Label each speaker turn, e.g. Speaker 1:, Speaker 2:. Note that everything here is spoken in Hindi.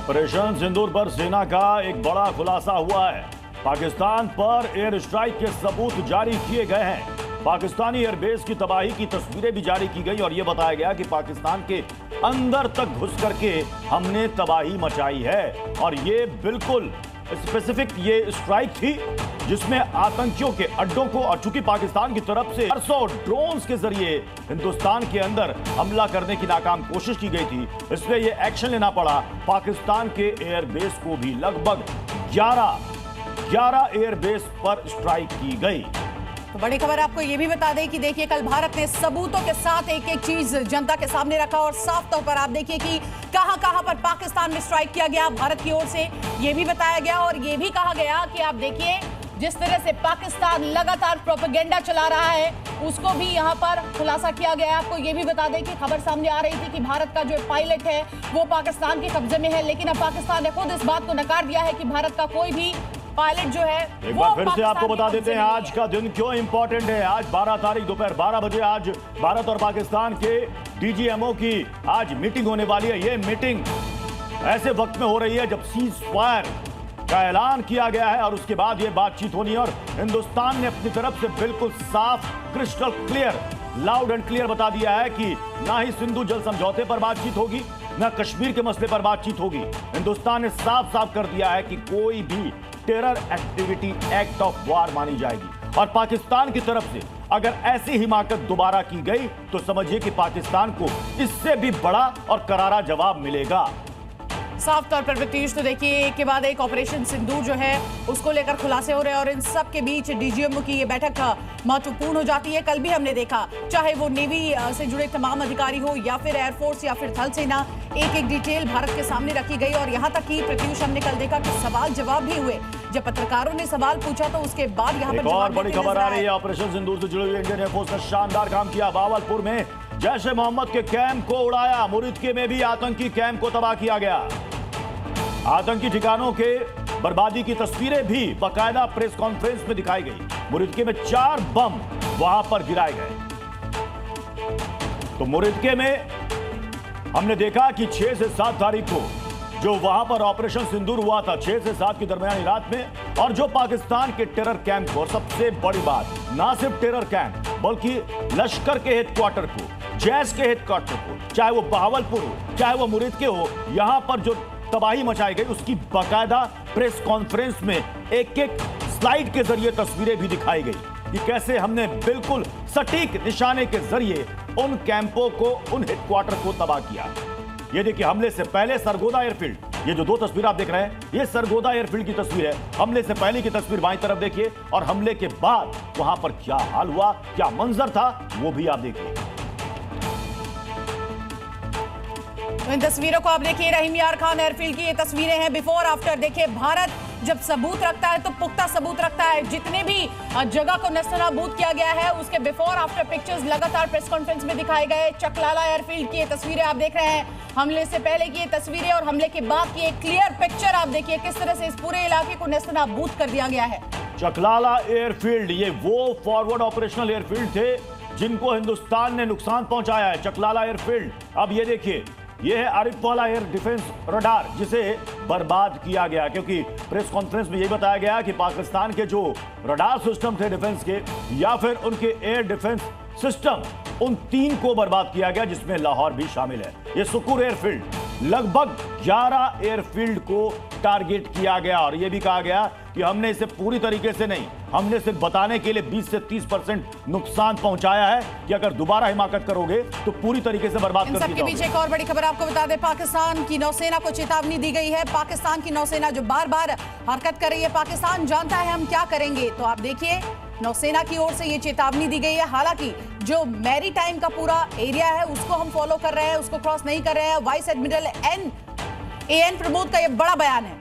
Speaker 1: ऑपरेशन सिंदूर पर सेना का एक बड़ा खुलासा हुआ है। पाकिस्तान पर एयर स्ट्राइक के सबूत जारी किए गए हैं। पाकिस्तानी एयरबेस की तबाही की तस्वीरें भी जारी की गई और यह बताया गया कि पाकिस्तान के अंदर तक घुस करके हमने तबाही मचाई है। और ये बिल्कुल स्पेसिफिक ये स्ट्राइक थी जिसमें आतंकियों के अड्डों को, और चूंकि पाकिस्तान की तरफ से 400 ड्रोन्स के जरिए हिंदुस्तान के अंदर हमला करने की नाकाम कोशिश की गई थी, इसलिए ये एक्शन लेना पड़ा। पाकिस्तान के एयरबेस को भी लगभग 11 एयरबेस पर स्ट्राइक की गई।
Speaker 2: तो बड़ी खबर आपको ये भी बता दें कि देखिए कल भारत ने सबूतों के साथ एक एक चीज जनता के सामने रखा और साफ तौर पर आप देखिए कि कहां पर पाकिस्तान में स्ट्राइक किया गया भारत की ओर से, ये भी बताया गया। और ये भी कहा गया कि आप देखिए जिस तरह से पाकिस्तान लगातार प्रोपेगेंडा चला रहा है उसको भी यहाँ पर खुलासा किया गया है। आपको ये भी बता दें कि खबर सामने आ रही थी कि भारत का जो पायलट है वो पाकिस्तान के कब्जे में है, लेकिन अब पाकिस्तान ने खुद इस बात को नकार दिया है कि भारत का कोई भी पायलट जो है
Speaker 1: एक बार फिर से आपको बता देते हैं आज का दिन क्यों इंपॉर्टेंट है। आज 12 तारीख दोपहर 12 बजे आज भारत और पाकिस्तान के डीजीएमओ की आज मीटिंग होने वाली है। ये मीटिंग ऐसे वक्त में हो रही है जब सीज फायर का ऐलान किया गया है और उसके बाद ये बातचीत होनी है। और हिंदुस्तान ने अपनी तरफ से बिल्कुल साफ, crystal clear, loud and clear बता दिया है कि ना ही सिंधु जल समझौते पर बातचीत होगी, ना कश्मीर के मसले पर बातचीत होगी। हिंदुस्तान ने साफ साफ कर दिया है कि कोई भी terror activity act of war मानी जाएगी। और पाकिस्तान की तरफ से अगर ऐसी हिमाकत दोबारा की गई तो समझिए कि पाकिस्तान को इससे भी बड़ा और करारा जवाब मिलेगा।
Speaker 2: साफ तौर पर प्रत्युष तो देखिए एक के बाद एक ऑपरेशन सिंदूर जो है उसको लेकर खुलासे हो रहे हैं और इन सब के बीच डीजीएमओ की ये बैठक महत्वपूर्ण हो जाती है। कल भी हमने देखा चाहे वो नेवी से जुड़े तमाम अधिकारी हो या फिर एयरफोर्स या फिर थल सेना, एक एक डिटेल भारत के सामने रखी गई। और यहाँ तक कि प्रत्युष हमने कल देखा कि सवाल जवाब भी हुए। जब पत्रकारों ने सवाल पूछा तो उसके बाद यहाँ पर
Speaker 1: और बड़ी खबर आ रही है। ऑपरेशन सिंदूर से जुड़े हुए इंडियन एयरफोर्स ने शानदार काम किया। बावलपुर में जैश ए मोहम्मद के कैंप को उड़ाया। मुरिदके में भी आतंकी कैंप को तबाह किया गया। आतंकी ठिकानों के बर्बादी की तस्वीरें भी बाकायदा प्रेस कॉन्फ्रेंस में दिखाई गई। मुरिदके में 4 बम वहां पर गिराए गए। तो मुरिदके में हमने देखा कि 6 से 7 तारीख को जो वहां पर ऑपरेशन सिंदूर हुआ था, 6 से 7 की दरमियानी रात में, और जो पाकिस्तान के टेरर कैंप को, और सबसे बड़ी बात ना सिर्फ टेरर कैंप बल्कि लश्कर के हेडक्वार्टर को, जैश के हेडक्वार्टर को, चाहे वो बहावलपुर हो चाहे वो मुरिदके हो, यहां पर जो तबाही मचाई गई उसकी बाकायदा प्रेस कॉन्फ्रेंस में एक एक स्लाइड के जरिए तस्वीरें भी दिखाई गई कि कैसे हमने बिल्कुल सटीक निशाने के जरिए उन कैंपों को, उन हेडक्वार्टर को तबाह किया। ये देखिए हमले से पहले सरगोदा एयरफील्ड, ये जो 2 तस्वीर आप देख रहे हैं ये सरगोदा एयरफील्ड की तस्वीर है। हमले से पहले की तस्वीर बाईं तरफ देखिए और हमले के बाद वहां पर क्या हाल हुआ, क्या मंजर था, वो भी आप देखिए।
Speaker 2: इन तस्वीरों को आप देखिए, रहीम यार खान एयरफील्ड की ये तस्वीरें हैं बिफोर आफ्टर। देखिए भारत जब सबूत रखता है तो पुख्ता सबूत रखता है। जितने भी जगह को नस्तनाबूद किया गया है उसके बिफोर आफ्टर पिक्चर्स लगातार प्रेस कॉन्फ्रेंस में दिखाए गए। चकलाला एयरफील्ड की ये तस्वीरें आप देख रहे हैं, हमले से पहले की ये तस्वीरें और हमले के बाद की एक क्लियर पिक्चर आप देखिए किस तरह से इस पूरे इलाके को नस्तनाबूद कर दिया गया है।
Speaker 1: चकलाला एयरफील्ड ये वो फॉरवर्ड ऑपरेशनल एयरफील्ड थे जिनको हिंदुस्तान ने नुकसान पहुंचाया है। चकलाला एयरफील्ड, अब ये देखिए यह है आरिफवाला एयर डिफेंस रडार जिसे बर्बाद किया गया, क्योंकि प्रेस कॉन्फ्रेंस में यह बताया गया कि पाकिस्तान के जो रडार सिस्टम थे डिफेंस के या फिर उनके एयर डिफेंस सिस्टम, उन 3 को बर्बाद किया गया जिसमें लाहौर भी शामिल है। यह सुकुर एयरफील्ड, लगभग 11 एयरफील्ड को टारगेट किया गया और यह भी कहा गया कि हमने इसे पूरी तरीके से नहीं, हमने सिर्फ बताने के लिए 20 से 30% नुकसान पहुंचाया है कि अगर दोबारा हिमाकत करोगे तो पूरी तरीके से बर्बाद कर दी जाओगे।
Speaker 2: सबके पीछे एक और बड़ी खबर आपको बता दें, पाकिस्तान की नौसेना को चेतावनी दी गई है। पाकिस्तान की नौसेना जो बार बार हरकत कर रही है, पाकिस्तान जानता है हम क्या करेंगे। तो आप देखिए नौसेना की ओर से ये चेतावनी दी गई है। हालांकि जो मैरी टाइम का पूरा एरिया है उसको हम फॉलो कर रहे हैं, उसको क्रॉस नहीं कर रहे हैं। वाइस एडमिरल एन प्रमोद का ये बड़ा बयान है।